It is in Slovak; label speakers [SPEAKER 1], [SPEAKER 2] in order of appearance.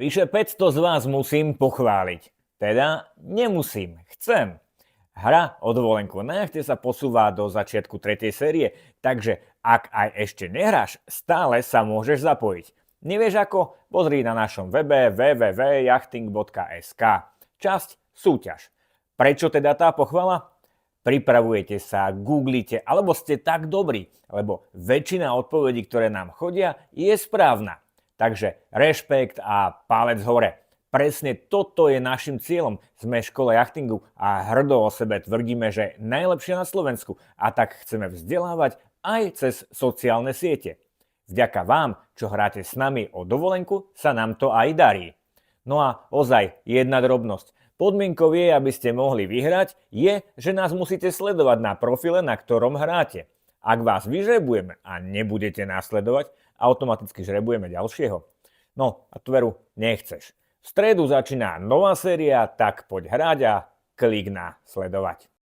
[SPEAKER 1] Vyše 500 z vás musím pochváliť. Teda nemusím, chcem. Hra o dovolenku na jachte sa posúva do začiatku 3. série, takže ak aj ešte nehráš, stále sa môžeš zapojiť. Nevieš ako? Pozri na našom webe www.yachting.sk. Časť súťaž. Prečo teda tá pochvala? Pripravujete sa, googlite, alebo ste tak dobrí, lebo väčšina odpovedí, ktoré nám chodia, je správna. Takže rešpekt a palec hore. Presne toto je našim cieľom. Sme v škole jachtingu a hrdo o sebe tvrdíme, že najlepšie na Slovensku a tak chceme vzdelávať aj cez sociálne siete. Vďaka vám, čo hráte s nami o dovolenku, sa nám to aj darí. No a ozaj jedna drobnosť. Podmienkou je, aby ste mohli vyhrať, je, že nás musíte sledovať na profile, na ktorom hráte. Ak vás vyžrebujeme a nebudete následovať, automaticky žrebujeme ďalšieho. No a tu veru nechceš. V stredu začína nová séria, tak poď hrať a klik na sledovať.